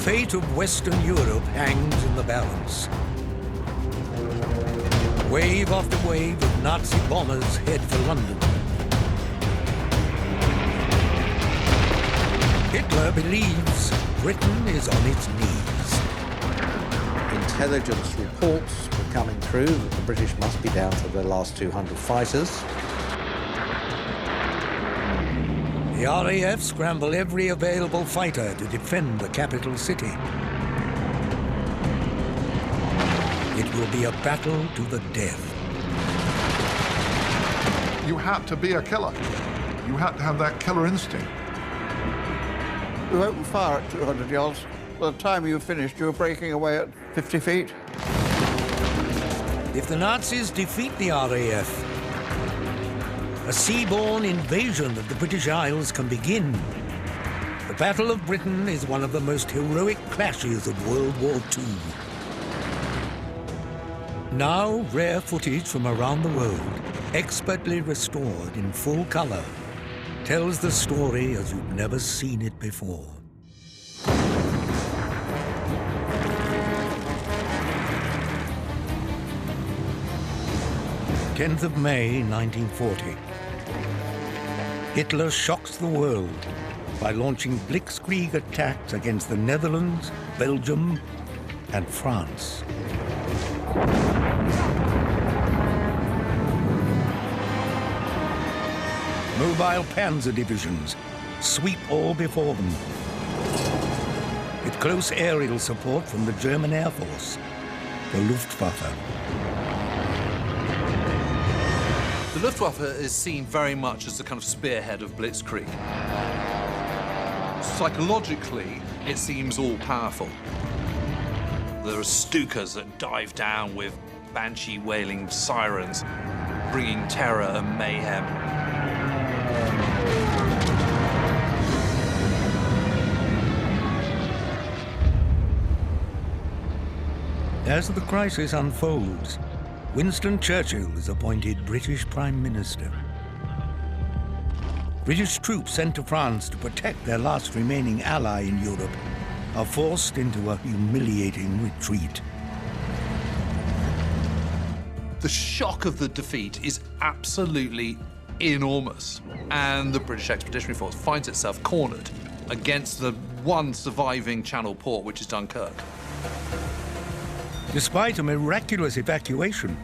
fate of Western Europe hangs in the balance. Wave after wave of Nazi bombers head for London. Hitler believes Britain is on its knees. Intelligence reports were coming through that the British must be down to their last 200 fighters. The RAF scramble every available fighter to defend the capital city. It will be a battle to the death. You had to be a killer. You had to have that killer instinct. You opened fire at 200 yards. By the time you finished, you were breaking away at 50 feet. If the Nazis defeat the RAF, a seaborne invasion of the British Isles can begin. The Battle of Britain is one of the most heroic clashes of World War II. Now, rare footage from around the world, expertly restored in full color, tells the story as you've never seen it before. "10th of May, 1940. Hitler shocks the world by launching blitzkrieg attacks against the Netherlands, Belgium, and France. Mobile panzer divisions sweep all before them, with close aerial support from the German Air Force, the Luftwaffe. The Luftwaffe is seen very much as the kind of spearhead of blitzkrieg. Psychologically, it seems all-powerful. There are Stukas that dive down with banshee wailing sirens, bringing terror and mayhem. As the crisis unfolds, Winston Churchill is appointed British Prime Minister. British troops sent to France to protect their last remaining ally in Europe are forced into a humiliating retreat. The shock of the defeat is absolutely enormous, and the British Expeditionary Force finds itself cornered against the one surviving Channel port, which is Dunkirk. Despite a miraculous evacuation,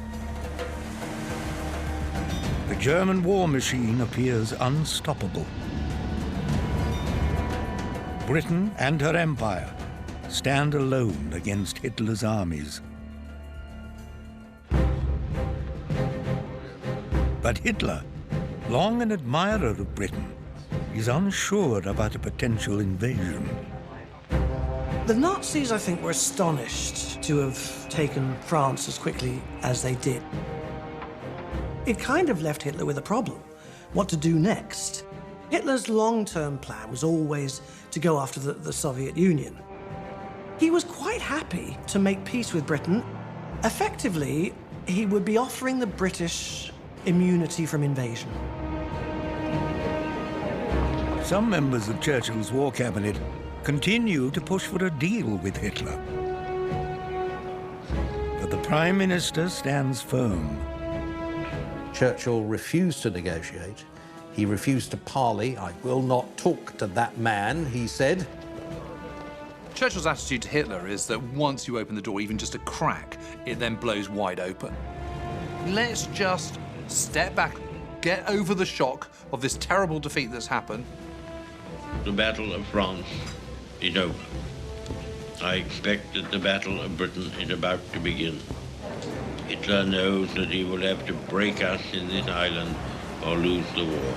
the German war machine appears unstoppable. Britain and her empire stand alone against Hitler's armies. But Hitler, long an admirer of Britain, is unsure about a potential invasion. The Nazis, I think, were astonished to have taken France as quickly as they did. It kind of left Hitler with a problem, what to do next. Hitler's long-term plan was always to go after the Soviet Union. He was quite happy to make peace with Britain. Effectively, he would be offering the British immunity from invasion. Some members of Churchill's war cabinet continue to push for a deal with Hitler. But the Prime Minister stands firm. Churchill refused to negotiate. He refused to parley. "I will not talk to that man," he said. Churchill's attitude to Hitler is that once you open the door, even just a crack, it then blows wide open. Let's just step back, get over the shock of this terrible defeat that's happened. The Battle of France is over. I expect that the Battle of Britain is about to begin. Hitler knows that he will have to break us in this island or lose the war.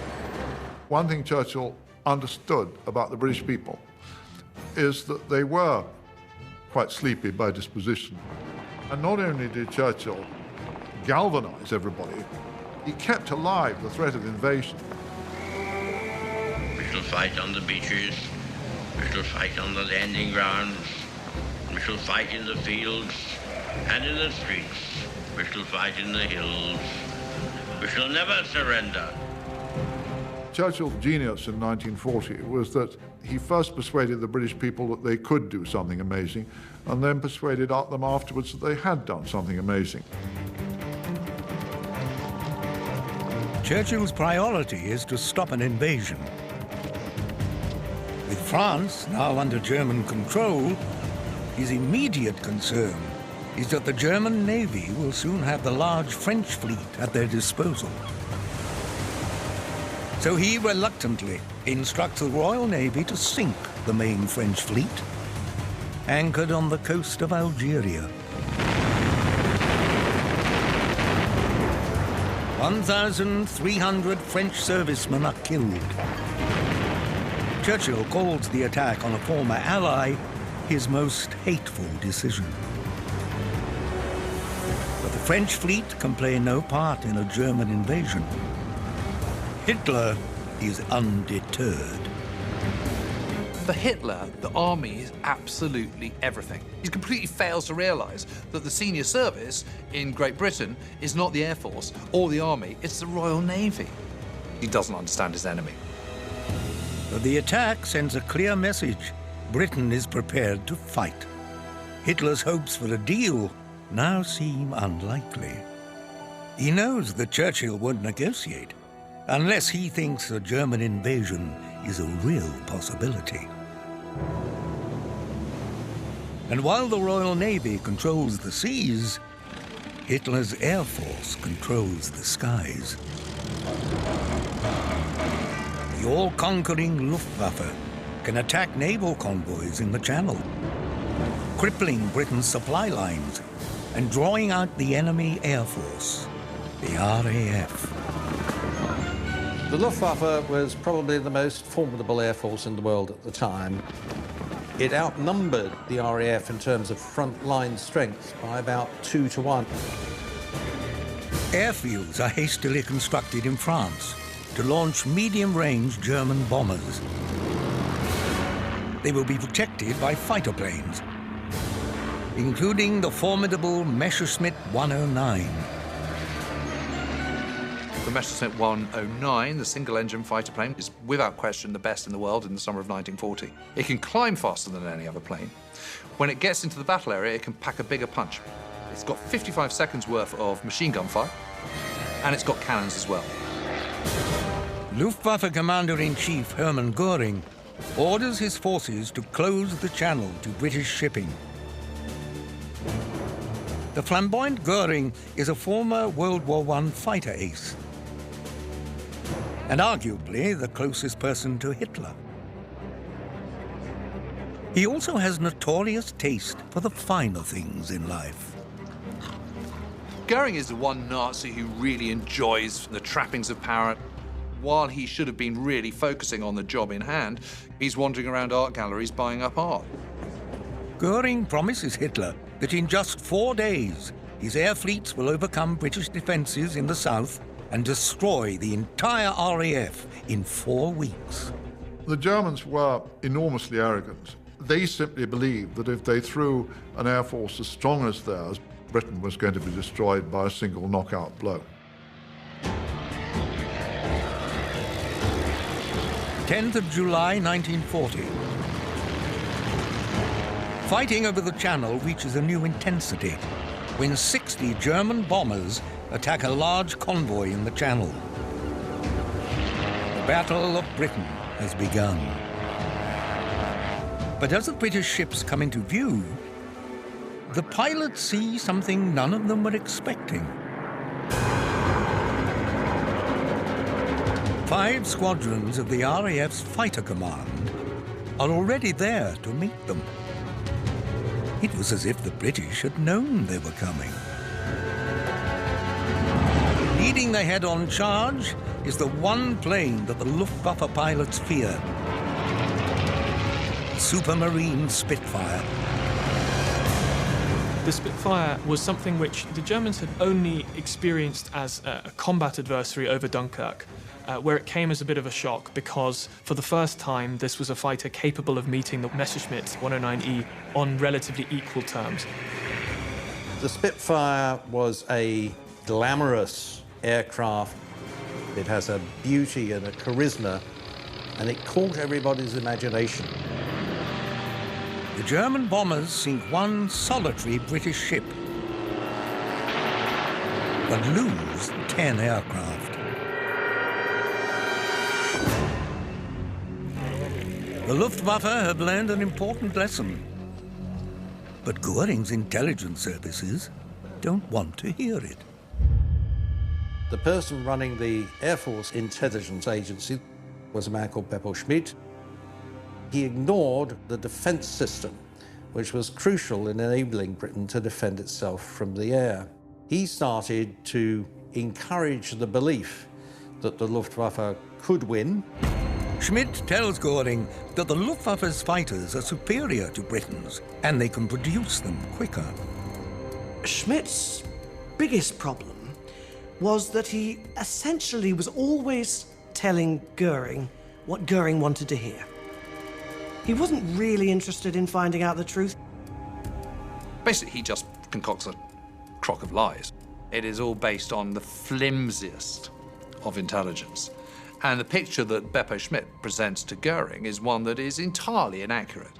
One thing Churchill understood about the British people is that they were quite sleepy by disposition. And not only did Churchill galvanize everybody, he kept alive the threat of invasion. We shall fight on the beaches, we shall fight on the landing grounds, we shall fight in the fields and in the streets, we shall fight in the hills. We shall never surrender. Churchill's genius in 1940 was that he first persuaded the British people that they could do something amazing, and then persuaded them afterwards that they had done something amazing. Churchill's priority is to stop an invasion. With France now under German control, his immediate concern is that the German Navy will soon have the large French fleet at their disposal. So he reluctantly instructs the Royal Navy to sink the main French fleet, anchored on the coast of Algeria. 1,300 French servicemen are killed. Churchill calls the attack on a former ally his most hateful decision. But the French fleet can play no part in a German invasion. Hitler is undeterred. For Hitler, the army is absolutely everything. He completely fails to realise that the senior service in Great Britain is not the Air Force or the Army, it's the Royal Navy. He doesn't understand his enemy. But the attack sends a clear message. Britain is prepared to fight. Hitler's hopes for a deal now seem unlikely. He knows that Churchill won't negotiate unless he thinks a German invasion is a real possibility. And while the Royal Navy controls the seas, Hitler's Air Force controls the skies. The all-conquering Luftwaffe can attack naval convoys in the Channel, crippling Britain's supply lines and drawing out the enemy Air Force, the RAF. The Luftwaffe was probably the most formidable air force in the world at the time. It outnumbered the RAF in terms of front-line strength by about 2 to 1. Airfields are hastily constructed in France to launch medium-range German bombers. They will be protected by fighter planes, including the formidable Messerschmitt 109. The Messerschmitt 109, the single-engine fighter plane, is without question the best in the world in the summer of 1940. It can climb faster than any other plane. When it gets into the battle area, it can pack a bigger punch. It's got 55 seconds worth of machine gun fire, and it's got cannons as well. Luftwaffe Commander-in-Chief Hermann Göring orders his forces to close the channel to British shipping. The flamboyant Göring is a former World War I fighter ace, and arguably the closest person to Hitler. He also has notorious taste for the finer things in life. Göring is the one Nazi who really enjoys the trappings of power. While he should have been really focusing on the job in hand, he's wandering around art galleries buying up art. Göring promises Hitler that in just 4 days, his air fleets will overcome British defenses in the south and destroy the entire RAF in 4 weeks. The Germans were enormously arrogant. They simply believed that if they threw an air force as strong as theirs, Britain was going to be destroyed by a single knockout blow. 10th of July, 1940. Fighting over the Channel reaches a new intensity when 60 German bombers attack a large convoy in the Channel. The Battle of Britain has begun. But as the British ships come into view, the pilots see something none of them were expecting. 5 squadrons of the RAF's Fighter Command are already there to meet them. It was as if the British had known they were coming. Leading the head-on charge is the one plane that the Luftwaffe pilots fear, the Supermarine Spitfire. The Spitfire was something which the Germans had only experienced as a combat adversary over Dunkirk, where it came as a bit of a shock because, for the first time, this was a fighter capable of meeting the Messerschmitt 109E on relatively equal terms. The Spitfire was a glamorous aircraft. It has a beauty and a charisma, and it caught everybody's imagination. The German bombers sink one solitary British ship, but lose 10 aircraft. The Luftwaffe have learned an important lesson, but Göring's intelligence services don't want to hear it. The person running the Air Force Intelligence Agency was a man called Beppo Schmidt. He ignored the defense system, which was crucial in enabling Britain to defend itself from the air. He started to encourage the belief that the Luftwaffe could win. Schmidt tells Göring that the Luftwaffe's fighters are superior to Britain's, and they can produce them quicker. Schmidt's biggest problem was that he essentially was always telling Göring what Göring wanted to hear. He wasn't really interested in finding out the truth. Basically, he just concocts a crock of lies. It is all based on the flimsiest of intelligence. And the picture that Beppo Schmidt presents to Göring is one that is entirely inaccurate.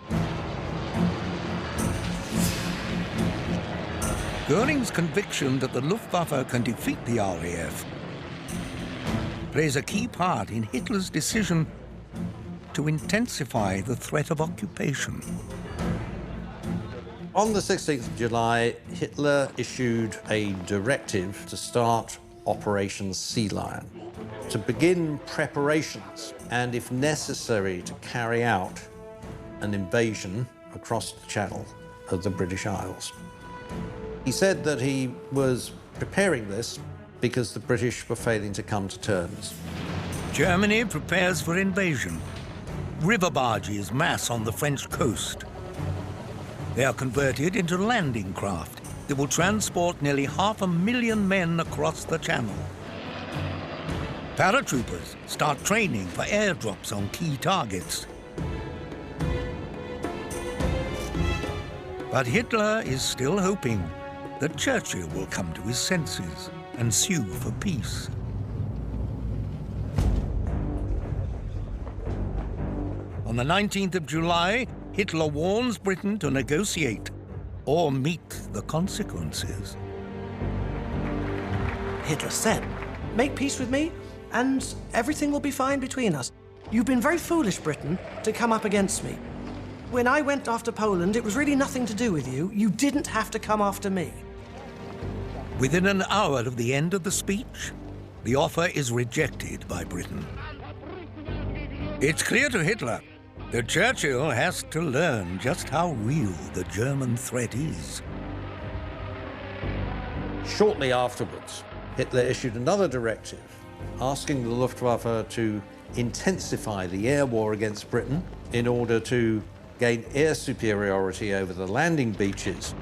Göring's conviction that the Luftwaffe can defeat the RAF plays a key part in Hitler's decision to intensify the threat of occupation. On the 16th of July, Hitler issued a directive to start Operation Sea Lion, to begin preparations and, if necessary, to carry out an invasion across the Channel of the British Isles. He said that he was preparing this because the British were failing to come to terms. Germany prepares for invasion. River barges mass on the French coast. They are converted into landing craft that will transport nearly 500,000 men across the Channel. Paratroopers start training for airdrops on key targets. But Hitler is still hoping that Churchill will come to his senses and sue for peace. On the 19th of July, Hitler warns Britain to negotiate or meet the consequences. Hitler said, "Make peace with me, and everything will be fine between us. You've been very foolish, Britain, to come up against me. When I went after Poland, it was really nothing to do with you. You didn't have to come after me." Within an hour of the end of the speech, the offer is rejected by Britain. It's clear to Hitler that Churchill has to learn just how real the German threat is. Shortly afterwards, Hitler issued another directive asking the Luftwaffe to intensify the air war against Britain in order to gain air superiority over the landing beaches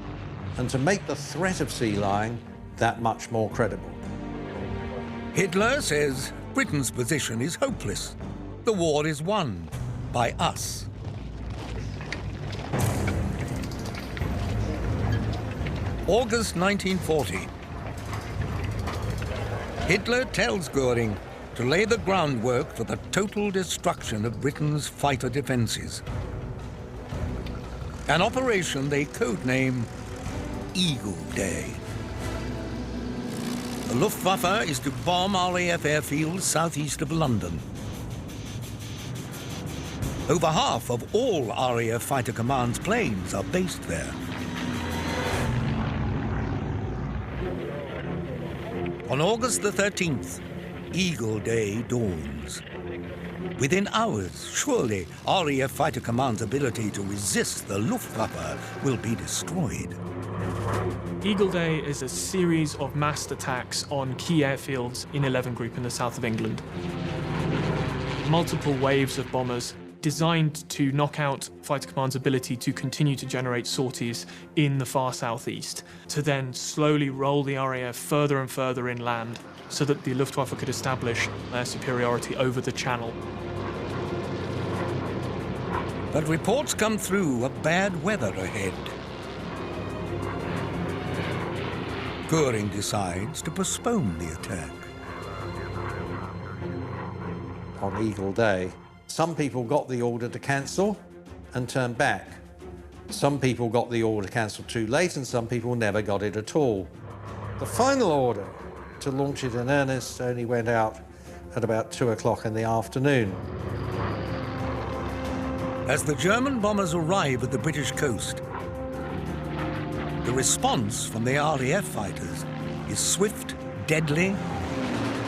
and to make the threat of sea lying that much more credible. Hitler says Britain's position is hopeless. The war is won by us. August 1940. Hitler tells Göring to lay the groundwork for the total destruction of Britain's fighter defenses. An operation they codename Eagle Day. The Luftwaffe is to bomb RAF airfields southeast of London. Over half of all RAF Fighter Command's planes are based there. On August the 13th, Eagle Day dawns. Within hours, surely RAF Fighter Command's ability to resist the Luftwaffe will be destroyed. Eagle Day is a series of massed attacks on key airfields in 11 Group in the south of England. Multiple waves of bombers designed to knock out Fighter Command's ability to continue to generate sorties in the far southeast, to then slowly roll the RAF further and further inland so that the Luftwaffe could establish their superiority over the Channel. But reports come through of bad weather ahead. Göring decides to postpone the attack. on Eagle Day. Some people got the order to cancel and turn back. Some people got the order to cancel too late, and some people never got it at all. The final order to launch it in earnest only went out at about 2 o'clock in the afternoon. As the German bombers arrive at the British coast, the response from the RAF fighters is swift, deadly,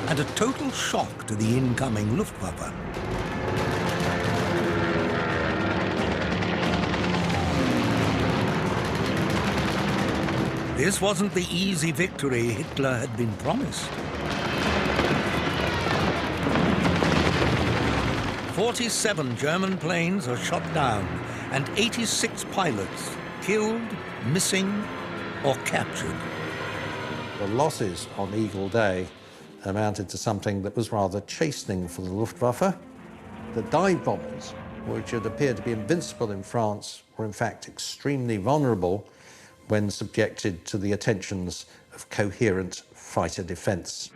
and a total shock to the incoming Luftwaffe. This wasn't the easy victory Hitler had been promised. 47 German planes are shot down and 86 pilots killed, missing, or captured. The losses on Eagle Day amounted to something that was rather chastening for the Luftwaffe. The dive bombers, which had appeared to be invincible in France, were in fact extremely vulnerable when subjected to the attentions of coherent fighter defence.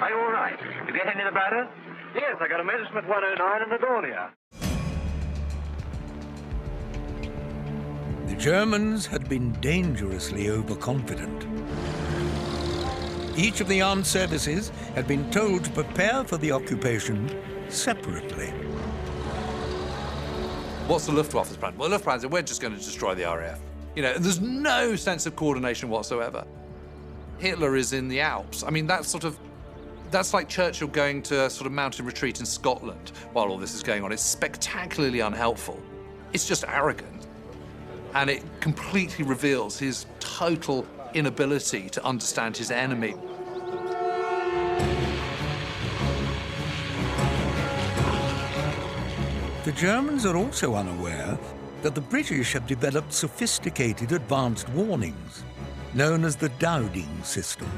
Are you all right? Did you get any of the batter? Yes, I got a Messerschmitt 109 in the Dornier. The Germans had been dangerously overconfident. Each of the armed services had been told to prepare for the occupation separately. What's the Luftwaffe's plan? Well, the Luftwaffe said, we're just going to destroy the RAF. You know, there's no sense of coordination whatsoever. Hitler is in the Alps. I mean, that's like Churchill going to a sort of mountain retreat in Scotland while all this is going on. It's spectacularly unhelpful. It's just arrogant. And it completely reveals his total inability to understand his enemy. The Germans are also unaware that the British have developed sophisticated advanced warnings, known as the Dowding system.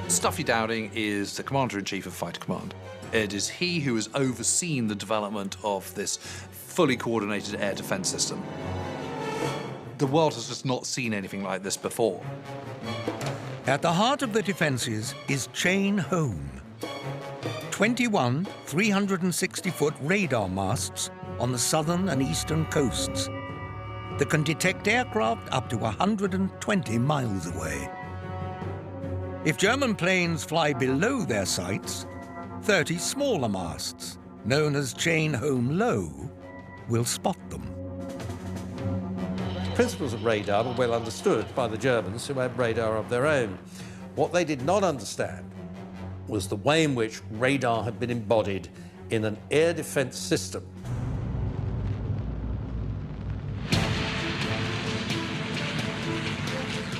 Stuffy Dowding is the Commander-in-Chief of Fighter Command. It is he who has overseen the development of this fully coordinated air defense system. The world has just not seen anything like this before. At the heart of the defenses is Chain Home. 21 360-foot radar masts on the southern and eastern coasts that can detect aircraft up to 120 miles away. If German planes fly below their sights, 30 smaller masts, known as Chain Home Low, will spot them. The principles of radar were well understood by the Germans, who had radar of their own. What they did not understand was the way in which radar had been embodied in an air defense system.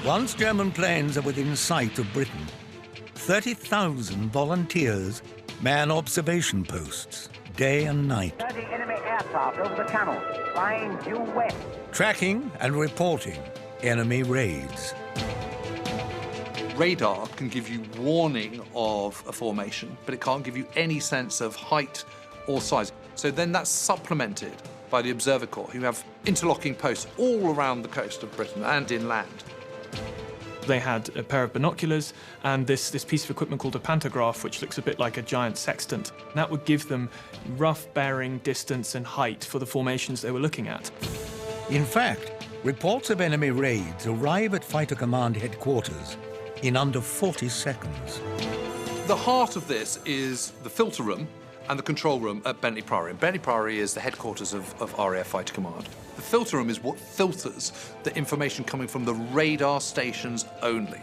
Once German planes are within sight of Britain, 30,000 volunteers man observation posts day and night, 30 enemy aircraft over the channel, flying due west. tracking and reporting enemy raids. Radar can give you warning of a formation, but it can't give you any sense of height or size. So then that's supplemented by the Observer Corps, who have interlocking posts all around the coast of Britain and inland. They had a pair of binoculars and this piece of equipment called a pantograph, which looks a bit like a giant sextant. That would give them rough bearing, distance and height for the formations they were looking at. In fact, reports of enemy raids arrive at Fighter Command headquarters in under 40 seconds. The heart of this is the filter room and the control room at Bentley Priory. And Bentley Priory is the headquarters of RAF Fighter Command. The filter room is what filters the information coming from the radar stations only.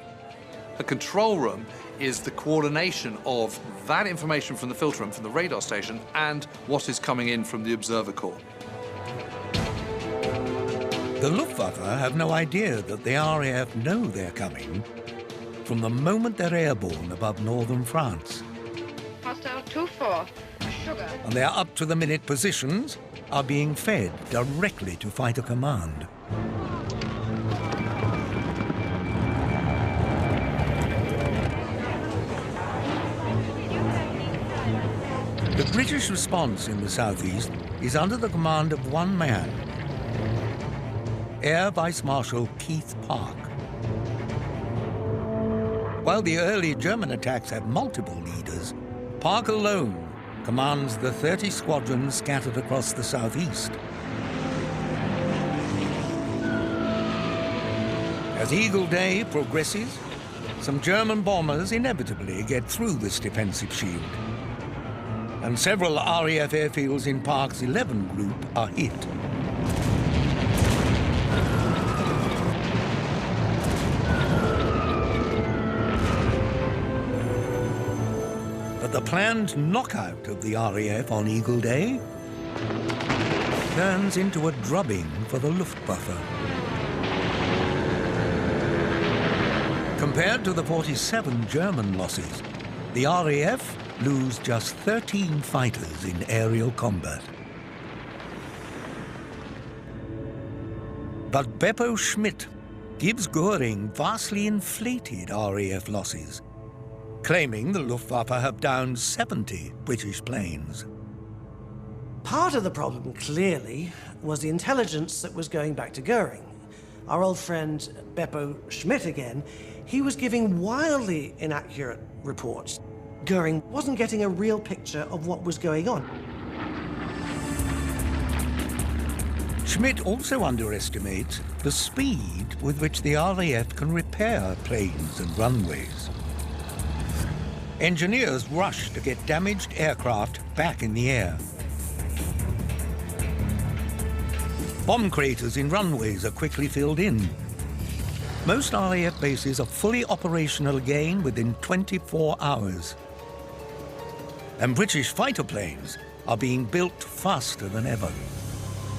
The control room is the coordination of that information from the filter room, from the radar station, and what is coming in from the Observer Corps. The Luftwaffe have no idea that the RAF know they're coming from the moment they're airborne above northern France. Hostile 2-4, sugar. And their up-to-the-minute positions are being fed directly to Fighter Command. The British response in the southeast is under the command of one man, Air Vice Marshal Keith Park. While the early German attacks had multiple leaders, Park alone commands the 30 squadrons scattered across the southeast. As Eagle Day progresses, some German bombers inevitably get through this defensive shield, and several RAF airfields in Park's 11 group are hit. But the planned knockout of the RAF on Eagle Day turns into a drubbing for the Luftwaffe. Compared to the 47 German losses, the RAF lose just 13 fighters in aerial combat. But Beppo Schmidt gives Göring vastly inflated RAF losses, claiming the Luftwaffe have downed 70 British planes. Part of the problem, clearly, was the intelligence that was going back to Göring. Our old friend Beppo Schmidt again, he was giving wildly inaccurate reports. Göring wasn't getting a real picture of what was going on. Schmidt also underestimates the speed with which the RAF can repair planes and runways. Engineers rush to get damaged aircraft back in the air. Bomb craters in runways are quickly filled in. Most RAF bases are fully operational again within 24 hours. And British fighter planes are being built faster than ever.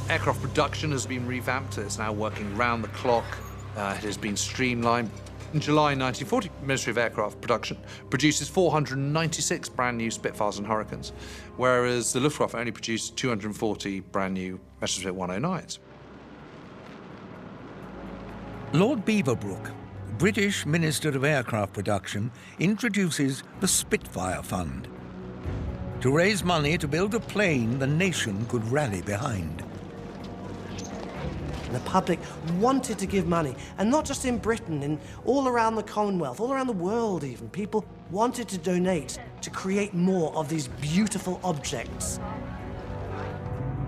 Aircraft production has been revamped. It's now working round the clock. It has been streamlined. In July 1940, Ministry of Aircraft Production produces 496 brand new Spitfires and Hurricanes, whereas the Luftwaffe only produced 240 brand new Messerschmitt 109s. Lord Beaverbrook, British Minister of Aircraft Production, introduces the Spitfire Fund to raise money to build a plane the nation could rally behind. The public wanted to give money, and not just in Britain, all around the Commonwealth, all around the world even. People wanted to donate to create more of these beautiful objects.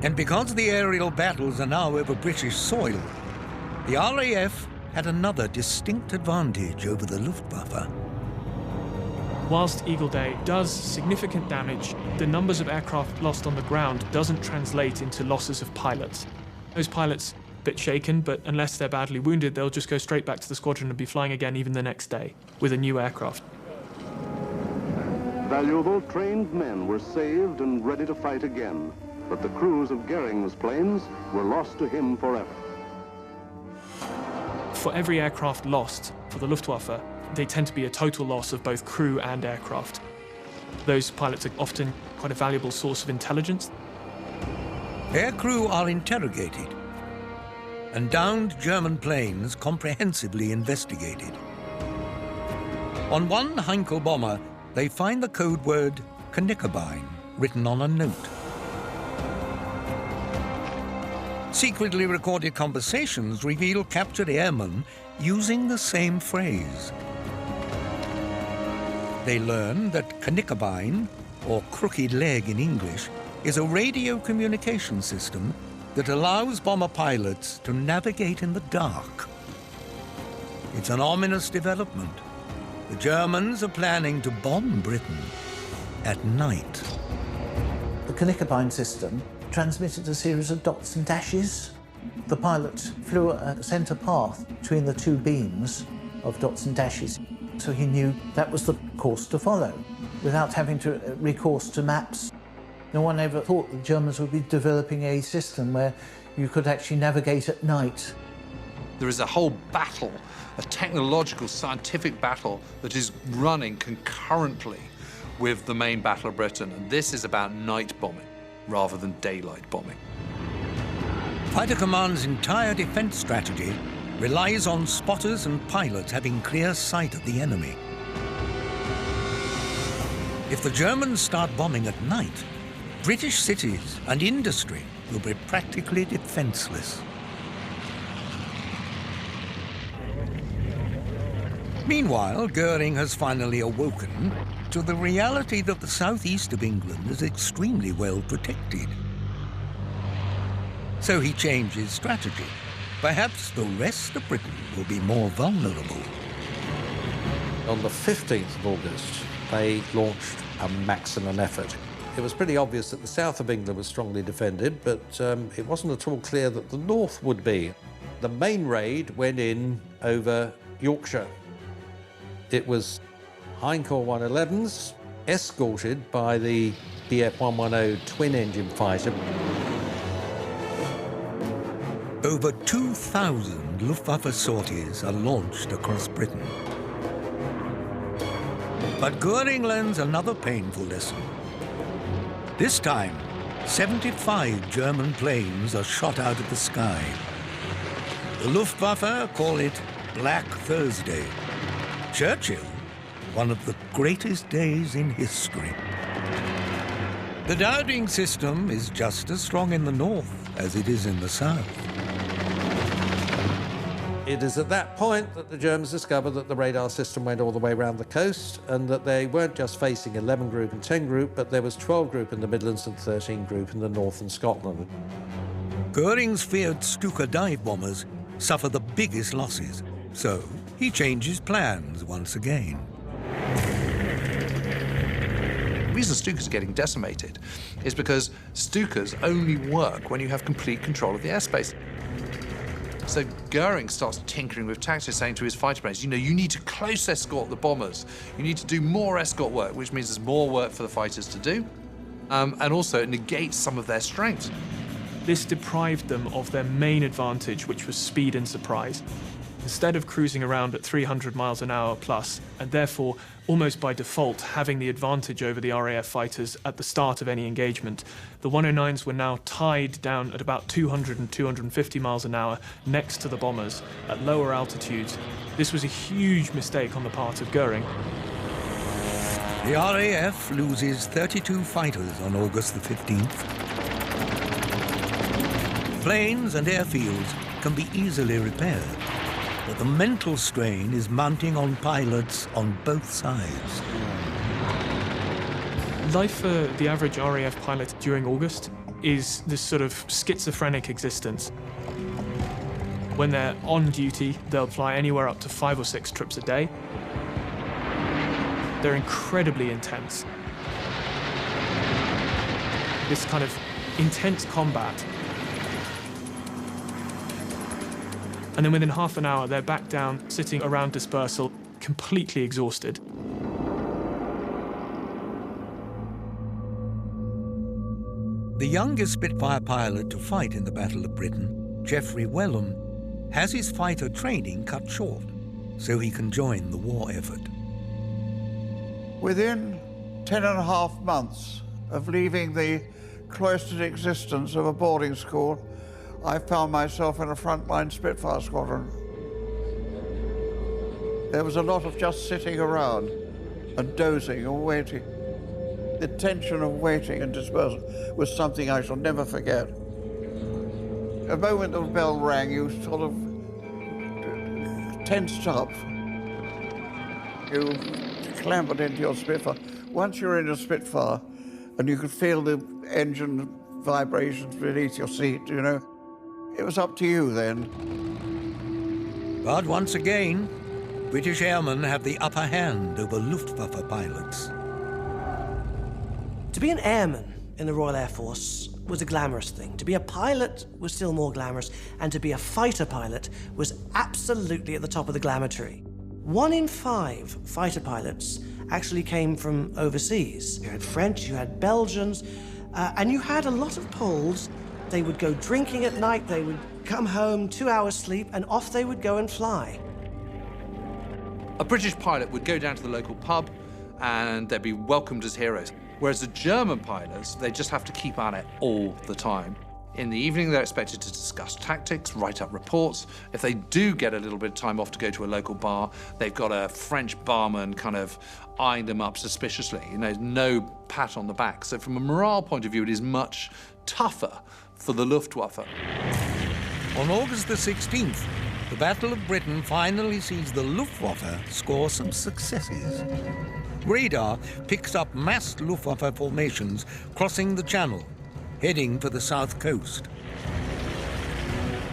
And because the aerial battles are now over British soil, the RAF had another distinct advantage over the Luftwaffe. Whilst Eagle Day does significant damage, the numbers of aircraft lost on the ground doesn't translate into losses of pilots. Those pilots bit shaken, but unless they're badly wounded, they'll just go straight back to the squadron and be flying again even the next day with a new aircraft. Valuable trained men were saved and ready to fight again, but the crews of Göring's planes were lost to him forever. For every aircraft lost for the Luftwaffe, they tend to be a total loss of both crew and aircraft. Those pilots are often quite a valuable source of intelligence. Aircrew are interrogated, and downed German planes comprehensively investigated. On one Heinkel bomber, they find the code word Knickerbein written on a note. Secretly recorded conversations reveal captured airmen using the same phrase. They learn that Knickerbein, or crooked leg in English, is a radio communication system that allows bomber pilots to navigate in the dark. It's an ominous development. The Germans are planning to bomb Britain at night. The Knickerbein system transmitted a series of dots and dashes. The pilot flew a centre path between the two beams of dots and dashes, so he knew that was the course to follow, without having to recourse to maps. No one ever thought the Germans would be developing a system where you could actually navigate at night. There is a whole battle, a technological, scientific battle that is running concurrently with the main Battle of Britain, and this is about night bombing rather than daylight bombing. Fighter Command's entire defense strategy relies on spotters and pilots having clear sight of the enemy. If the Germans start bombing at night, British cities and industry will be practically defenseless. Meanwhile, Göring has finally awoken to the reality that the southeast of England is extremely well protected. So he changed his strategy. Perhaps the rest of Britain will be more vulnerable. On the 15th of August, they launched a maximum effort. It was pretty obvious that the south of England was strongly defended, but it wasn't at all clear that the north would be. The main raid went in over Yorkshire. It was Hindcorps 111s, escorted by the Bf-110 twin-engine fighter. Over 2,000 Luftwaffe sorties are launched across Britain. But Goering learns another painful lesson. This time, 75 German planes are shot out of the sky. The Luftwaffe call it Black Thursday. Churchill, one of the greatest days in history. The Dowding system is just as strong in the north as it is in the south. It is at that point that the Germans discovered that the radar system went all the way around the coast and that they weren't just facing 11 Group and 10 Group, but there was 12 Group in the Midlands and 13 Group in the north and Scotland. Goering's feared Stuka dive bombers suffer the biggest losses, so he changes plans once again. The reason Stukas are getting decimated is because Stukas only work when you have complete control of the airspace. So Goering starts tinkering with tactics, saying to his fighter planes, you know, you need to close escort the bombers. You need to do more escort work, which means there's more work for the fighters to do. And also it negates some of their strengths. This deprived them of their main advantage, which was speed and surprise. Instead of cruising around at 300 miles an hour plus, and therefore, almost by default, having the advantage over the RAF fighters at the start of any engagement, the 109s were now tied down at about 200 and 250 miles an hour next to the bombers at lower altitudes. This was a huge mistake on the part of Goering. The RAF loses 32 fighters on August the 15th. Planes and airfields can be easily repaired, but the mental strain is mounting on pilots on both sides. Life for the average RAF pilot during August is this sort of schizophrenic existence. When they're on duty, they'll fly anywhere up to 5 or 6 trips a day. They're incredibly intense. This kind of intense combat. And then within half an hour, they're back down, sitting around dispersal, completely exhausted. The youngest Spitfire pilot to fight in the Battle of Britain, Geoffrey Wellham, has his fighter training cut short so he can join the war effort. Within 10.5 months of leaving the cloistered existence of a boarding school, I found myself in a frontline Spitfire squadron. There was a lot of just sitting around and dozing and waiting. The tension of waiting and dispersal was something I shall never forget. The moment the bell rang, you sort of tensed up. You clambered into your Spitfire. Once you're in a Spitfire and you could feel the engine vibrations beneath your seat, you know, it was up to you then. But once again, British airmen have the upper hand over Luftwaffe pilots. To be an airman in the Royal Air Force was a glamorous thing. To be a pilot was still more glamorous, and to be a fighter pilot was absolutely at the top of the glamour tree. 1 in 5 fighter pilots actually came from overseas. You had French, you had Belgians, and you had a lot of Poles. They would go drinking at night, they would come home, 2 hours sleep, and off they would go and fly. A British pilot would go down to the local pub and they'd be welcomed as heroes. Whereas the German pilots, they just have to keep at it all the time. In the evening, they're expected to discuss tactics, write up reports. If they do get a little bit of time off to go to a local bar, they've got a French barman kind of eyeing them up suspiciously. You know, no pat on the back. So from a morale point of view, it is much tougher for the Luftwaffe. On August the 16th, the Battle of Britain finally sees the Luftwaffe score some successes. Radar picks up massed Luftwaffe formations crossing the Channel, heading for the south coast.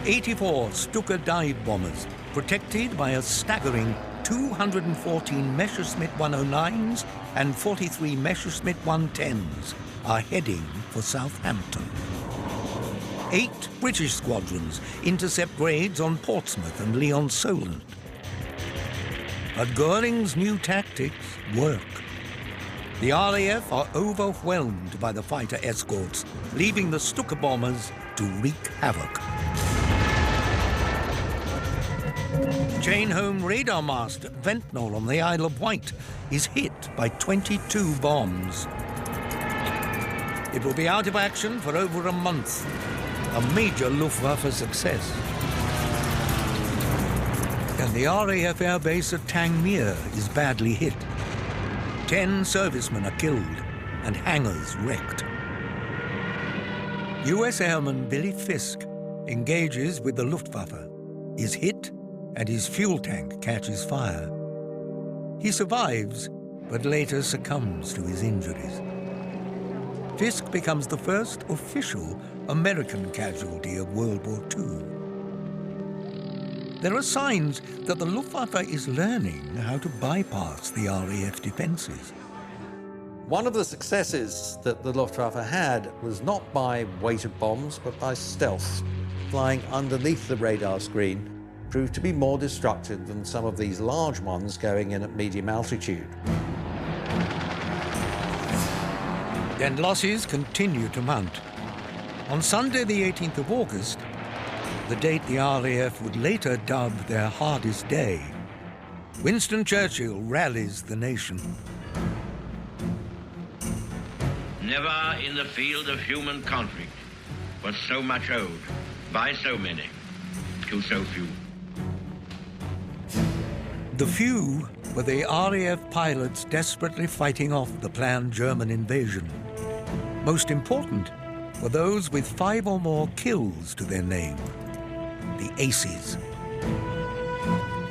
84 Stuka dive bombers, protected by a staggering 214 Messerschmitt 109s and 43 Messerschmitt 110s, are heading for Southampton. 8 British squadrons intercept raids on Portsmouth and Lyon-Solent. But Goering's new tactics work. The RAF are overwhelmed by the fighter escorts, leaving the Stuka bombers to wreak havoc. Chain-home radar mast at Ventnor on the Isle of Wight is hit by 22 bombs. It will be out of action for over a month, a major Luftwaffe success. And the RAF airbase at Tangmere is badly hit. 10 servicemen are killed and hangars wrecked. US Airman Billy Fisk engages with the Luftwaffe, is hit, and his fuel tank catches fire. He survives, but later succumbs to his injuries. Fisk becomes the first official American casualty of World War II. There are signs that the Luftwaffe is learning how to bypass the RAF defenses. One of the successes that the Luftwaffe had was not by weight of bombs, but by stealth. Flying underneath the radar screen proved to be more destructive than some of these large ones going in at medium altitude. And losses continue to mount. On Sunday, the 18th of August, the date the RAF would later dub their hardest day, Winston Churchill rallies the nation. Never in the field of human conflict was so much owed by so many to so few. The few were the RAF pilots desperately fighting off the planned German invasion. Most important were those with 5 or more kills to their name, the Aces.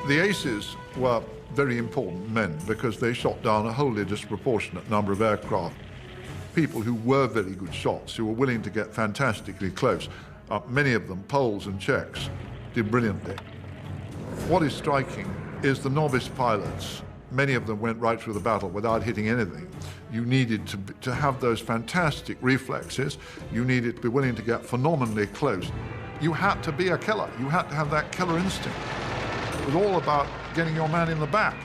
The Aces were very important men because they shot down a wholly disproportionate number of aircraft. People who were very good shots, who were willing to get fantastically close. Many of them, Poles and Czechs, did brilliantly. What is striking is the novice pilots. Many of them went right through the battle without hitting anything. You needed to have those fantastic reflexes. You needed to be willing to get phenomenally close. You had to be a killer. You had to have that killer instinct. It was all about getting your man in the back,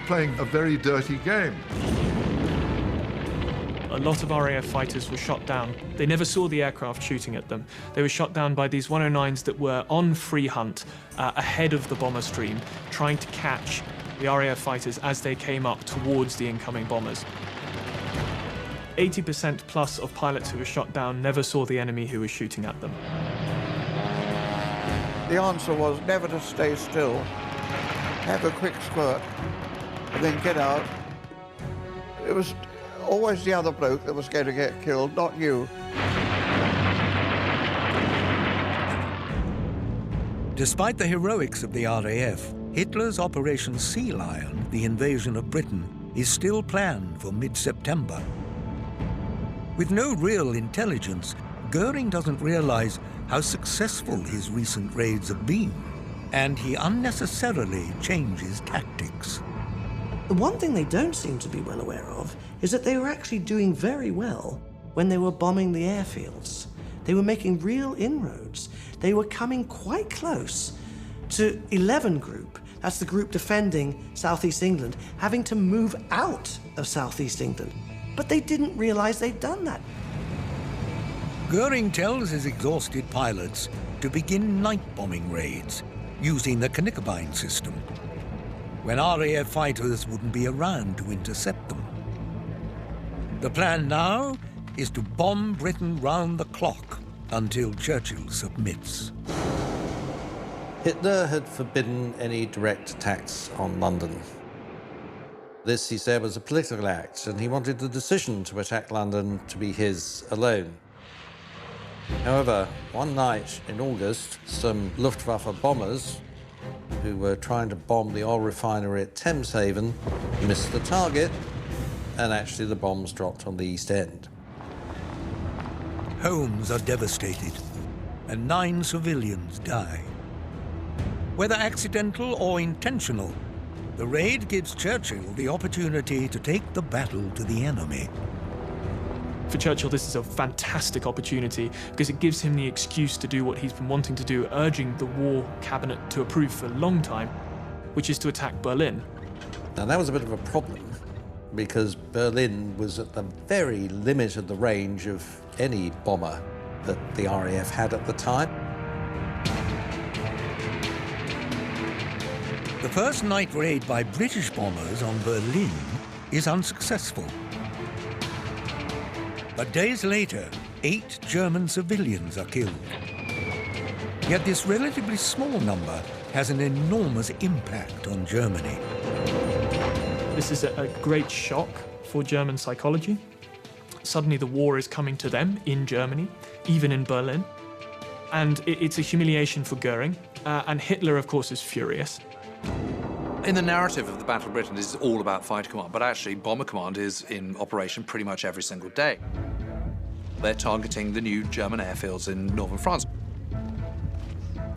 playing a very dirty game. A lot of RAF fighters were shot down. They never saw the aircraft shooting at them. They were shot down by these 109s that were on free hunt ahead of the bomber stream, trying to catch the RAF fighters as they came up towards the incoming bombers. 80% plus of pilots who were shot down never saw the enemy who was shooting at them. The answer was never to stay still, have a quick squirt, and then get out. It was always the other bloke that was going to get killed, not you. Despite the heroics of the RAF, Hitler's Operation Sea Lion, the invasion of Britain, is still planned for mid-September. With no real intelligence, Goering doesn't realize how successful his recent raids have been, and he unnecessarily changes tactics. The one thing they don't seem to be well aware of is that they were actually doing very well when they were bombing the airfields. They were making real inroads. They were coming quite close to 11 Group, that's the group defending Southeast England, having to move out of Southeast England. But they didn't realize they'd done that. Goering tells his exhausted pilots to begin night bombing raids using the Knickerbein system, when RAF fighters wouldn't be around to intercept them. The plan now is to bomb Britain round the clock until Churchill submits. Hitler had forbidden any direct attacks on London. This, he said, was a political act, and he wanted the decision to attack London to be his alone. However, one night in August, some Luftwaffe bombers who were trying to bomb the oil refinery at Thameshaven, missed the target, and actually the bombs dropped on the East End. Homes are devastated, and 9 civilians die. Whether accidental or intentional, the raid gives Churchill the opportunity to take the battle to the enemy. For Churchill, this is a fantastic opportunity because it gives him the excuse to do what he's been wanting to do, urging the war cabinet to approve for a long time, which is to attack Berlin. Now, that was a bit of a problem because Berlin was at the very limit of the range of any bomber that the RAF had at the time. The first night raid by British bombers on Berlin is unsuccessful. But days later, 8 German civilians are killed. Yet this relatively small number has an enormous impact on Germany. This is a great shock for German psychology. Suddenly the war is coming to them in Germany, even in Berlin. And it's a humiliation for Goering. And Hitler, of course, is furious. In the narrative of the Battle of Britain, this is all about Fighter Command, but actually Bomber Command is in operation pretty much every single day. They're targeting the new German airfields in northern France.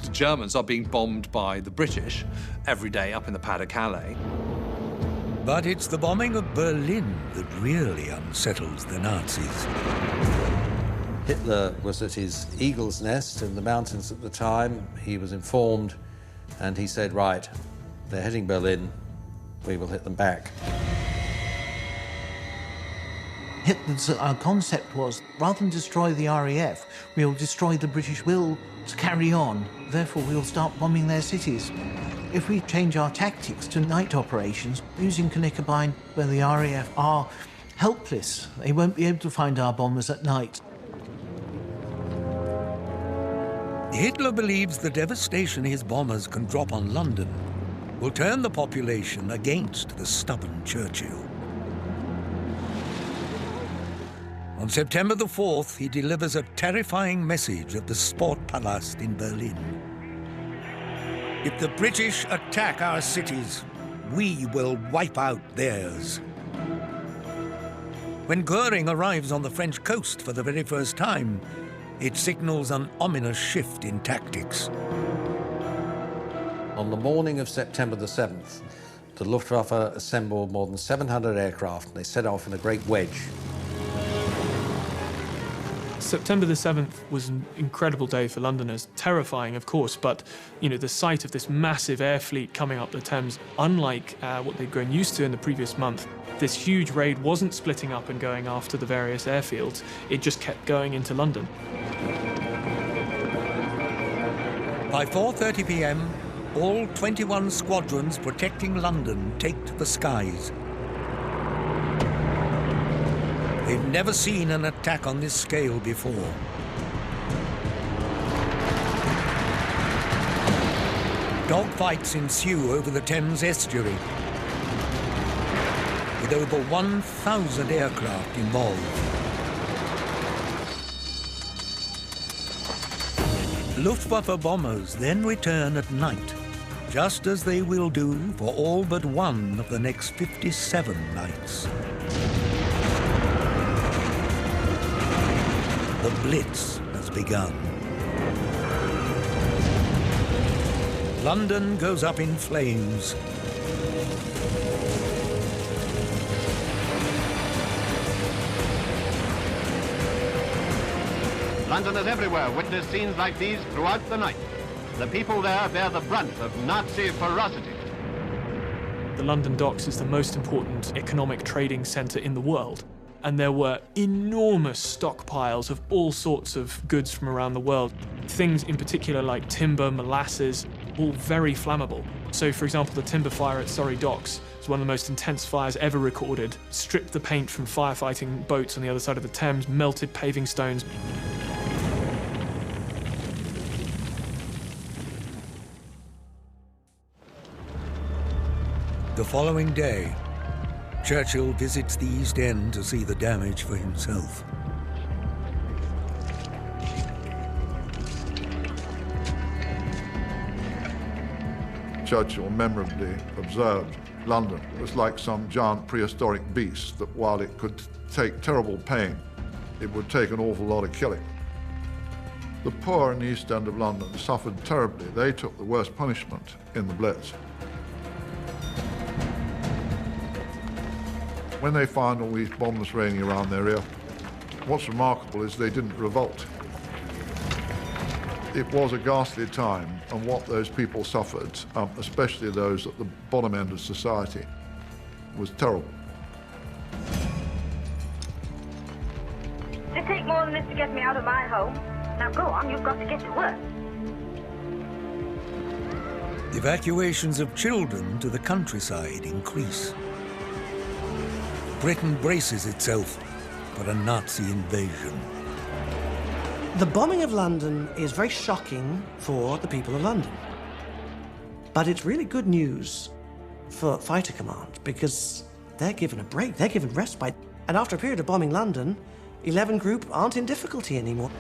The Germans are being bombed by the British every day up in the Pas-de-Calais. But it's the bombing of Berlin that really unsettles the Nazis. Hitler was at his eagle's nest in the mountains at the time. He was informed, and he said, right, they're hitting Berlin, we will hit them back. Hitler's concept was, rather than destroy the RAF, we'll destroy the British will to carry on. Therefore, we'll start bombing their cities. If we change our tactics to night operations, using Knickerbein, where the RAF are helpless, they won't be able to find our bombers at night. Hitler believes the devastation his bombers can drop on London will turn the population against the stubborn Churchill. On September the 4th, he delivers a terrifying message at the Sportpalast in Berlin. If the British attack our cities, we will wipe out theirs. When Goering arrives on the French coast for the very first time, it signals an ominous shift in tactics. On the morning of September the 7th, the Luftwaffe assembled more than 700 aircraft, and they set off in a great wedge. September the 7th was an incredible day for Londoners. Terrifying, of course, but the sight of this massive air fleet coming up the Thames, unlike what they'd grown used to in the previous month, this huge raid wasn't splitting up and going after the various airfields. It just kept going into London. By 4:30 p.m., all 21 squadrons protecting London take to the skies. They've never seen an attack on this scale before. Dogfights ensue over the Thames estuary, with over 1,000 aircraft involved. Luftwaffe bombers then return at night, just as they will do for all but one of the next 57 nights. The Blitz has begun. London goes up in flames. Londoners everywhere witness scenes like these throughout the night. The people there bear the brunt of Nazi ferocity. The London docks is the most important economic trading centre in the world. And there were enormous stockpiles of all sorts of goods from around the world. Things in particular like timber, molasses, all very flammable. So, for example, the timber fire at Surrey Docks was one of the most intense fires ever recorded. Stripped the paint from firefighting boats on the other side of the Thames, melted paving stones. The following day, Churchill visits the East End to see the damage for himself. Churchill memorably observed, London was like some giant prehistoric beast that while it could take terrible pain, it would take an awful lot of killing. The poor in the East End of London suffered terribly. They took the worst punishment in the Blitz. When they found all these bombs raining around their ear, what's remarkable is they didn't revolt. It was a ghastly time, and what those people suffered, especially those at the bottom end of society, was terrible. It'll take more than this to get me out of my home. Now go on, you've got to get to work. Evacuations of children to the countryside increase. Britain braces itself for a Nazi invasion. The bombing of London is very shocking for the people of London. But it's really good news for Fighter Command because they're given a break, they're given respite. And after a period of bombing London, 11 Group aren't in difficulty anymore.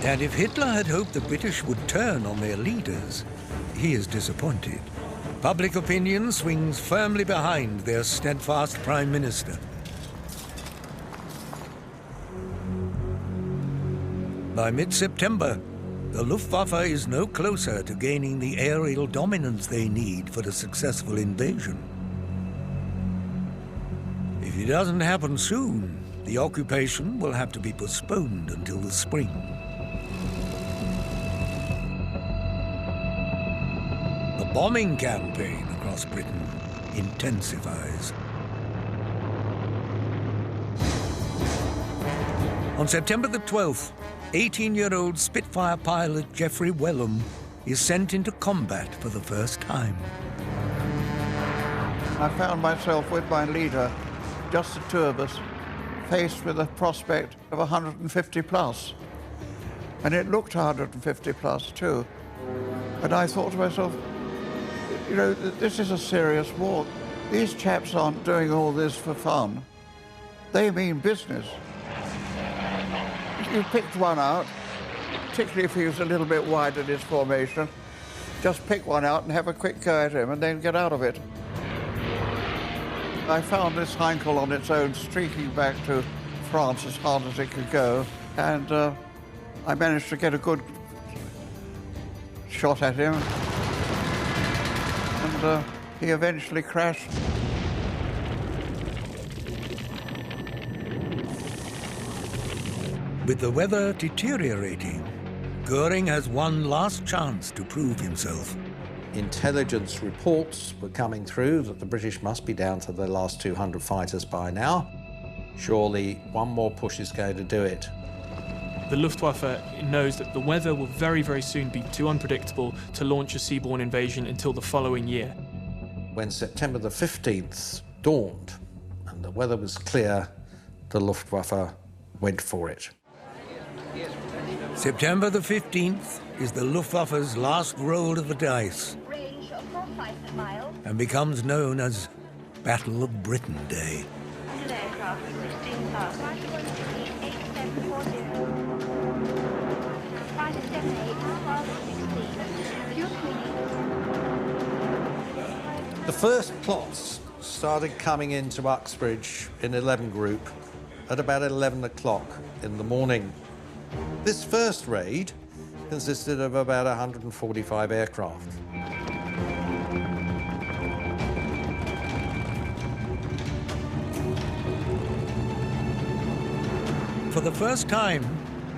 And if Hitler had hoped the British would turn on their leaders, he is disappointed. Public opinion swings firmly behind their steadfast Prime Minister. By mid-September, the Luftwaffe is no closer to gaining the aerial dominance they need for a successful invasion. If it doesn't happen soon, the occupation will have to be postponed until the spring. The bombing campaign across Britain intensifies. On September the 12th, 18-year-old Spitfire pilot Geoffrey Wellham is sent into combat for the first time. I found myself with my leader, just the two of us, faced with a prospect of 150 plus. And it looked 150 plus too. And I thought to myself, you know, this is a serious war. These chaps aren't doing all this for fun. They mean business. You picked one out, particularly if he was a little bit wide in his formation. Just pick one out and have a quick go at him and then get out of it. I found this Heinkel on its own streaking back to France as hard as it could go, and I managed to get a good shot at him, and he eventually crashed. With the weather deteriorating, Goering has one last chance to prove himself. Intelligence reports were coming through that the British must be down to their last 200 fighters by now. Surely one more push is going to do it. The Luftwaffe knows that the weather will very, very soon be too unpredictable to launch a seaborne invasion until the following year. When September the 15th dawned and the weather was clear, the Luftwaffe went for it. September the 15th is the Luftwaffe's last roll of the dice and becomes known as Battle of Britain Day. The first plots started coming into Uxbridge in 11 Group at about 11 o'clock in the morning. This first raid consisted of about 145 aircraft. For the first time,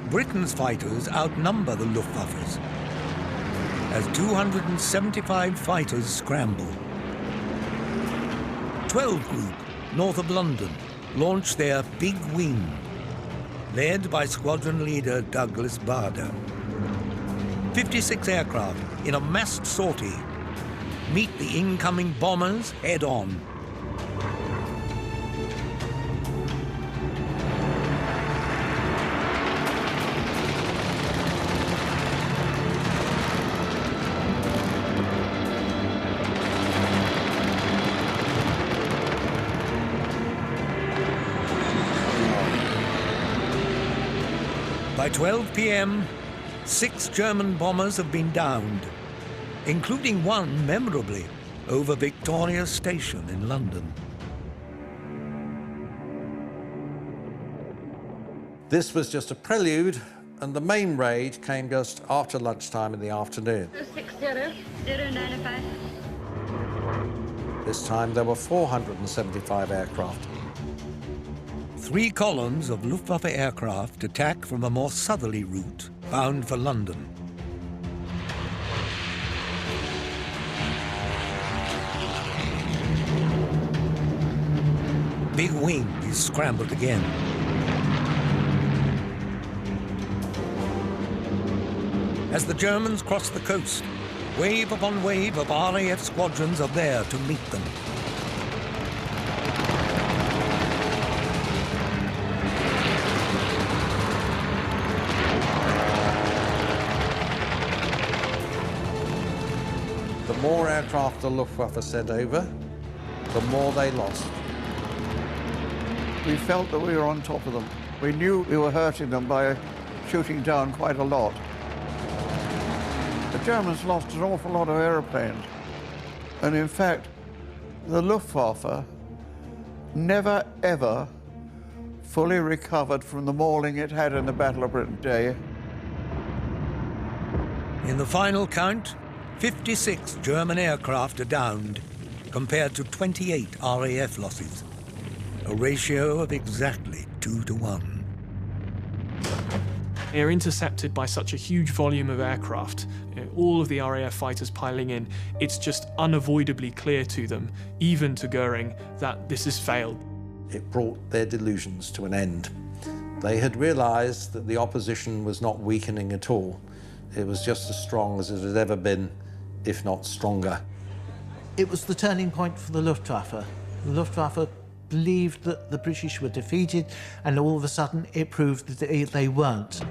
Britain's fighters outnumber the Luftwaffe's, as 275 fighters scramble. 12 Group, north of London, launched their Big Wing, led by squadron leader Douglas Bader. 56 aircraft in a massed sortie meet the incoming bombers head-on. By 12 p.m., 6 German bombers have been downed. including one, memorably, over Victoria Station in London. This was just a prelude, and the main raid came just after lunchtime in the afternoon. 060-095. This time there were 475 aircraft. 3 columns of Luftwaffe aircraft attack from a more southerly route, bound for London. Big Wing is scrambled again. As the Germans cross the coast, wave upon wave of RAF squadrons are there to meet them. The more aircraft the Luftwaffe sent over, the more they lost. We felt that we were on top of them. We knew we were hurting them by shooting down quite a lot. The Germans lost an awful lot of aeroplanes. And in fact, the Luftwaffe never, ever fully recovered from the mauling it had in the Battle of Britain Day. In the final count, 56 German aircraft are downed, compared to 28 RAF losses, a ratio of exactly 2 to 1. They're intercepted by such a huge volume of aircraft, all of the RAF fighters piling in. It's just unavoidably clear to them, even to Goering, that this has failed. It brought their delusions to an end. They had realized that the opposition was not weakening at all. It was just as strong as it had ever been, if not stronger. It was the turning point for the Luftwaffe. The Luftwaffe believed that the British were defeated, and all of a sudden it proved that they weren't.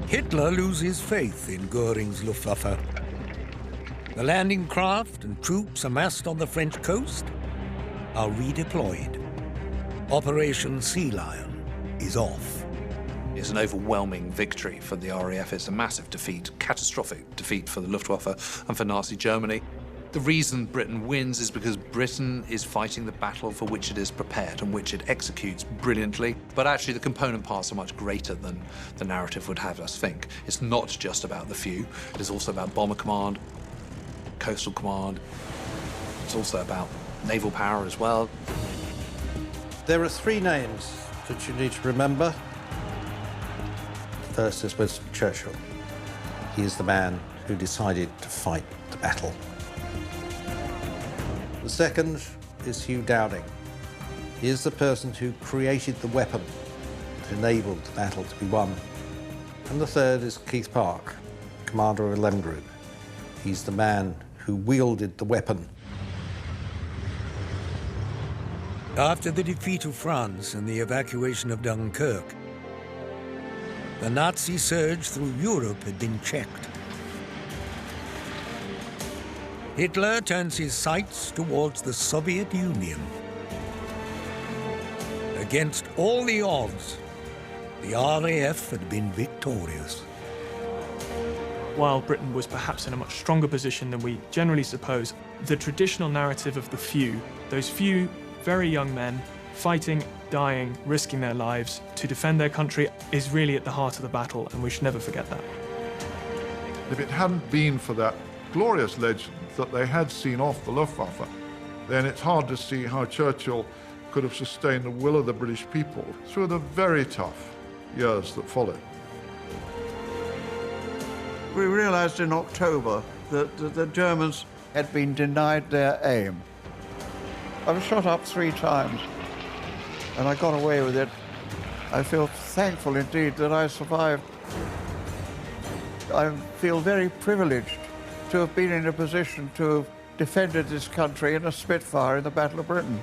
Hitler loses faith in Goering's Luftwaffe. The landing craft and troops amassed on the French coast are redeployed. Operation Sea Lion is off. It's an overwhelming victory for the RAF. It's a massive defeat, catastrophic defeat for the Luftwaffe and for Nazi Germany. The reason Britain wins is because Britain is fighting the battle for which it is prepared and which it executes brilliantly. But actually, the component parts are much greater than the narrative would have us think. It's not just about the few. It is also about Bomber Command, Coastal Command. It's also about naval power as well. There are 3 names that you need to remember. The first is Winston Churchill. He is the man who decided to fight the battle. The second is Hugh Dowding. He is the person who created the weapon that enabled the battle to be won. And the third is Keith Park, commander of 11 Group. He's the man who wielded the weapon. After the defeat of France and the evacuation of Dunkirk, the Nazi surge through Europe had been checked. Hitler turns his sights towards the Soviet Union. Against all the odds, the RAF had been victorious. While Britain was perhaps in a much stronger position than we generally suppose, the traditional narrative of the few, those few very young men fighting, dying, risking their lives to defend their country, is really at the heart of the battle, and we should never forget that. If it hadn't been for that glorious legend that they had seen off the Luftwaffe, then it's hard to see how Churchill could have sustained the will of the British people through the very tough years that followed. We realized in October that the Germans had been denied their aim. I was shot up 3 times, and I got away with it. I feel thankful indeed that I survived. I feel very privileged to have been in a position to have defended this country in a Spitfire in the Battle of Britain.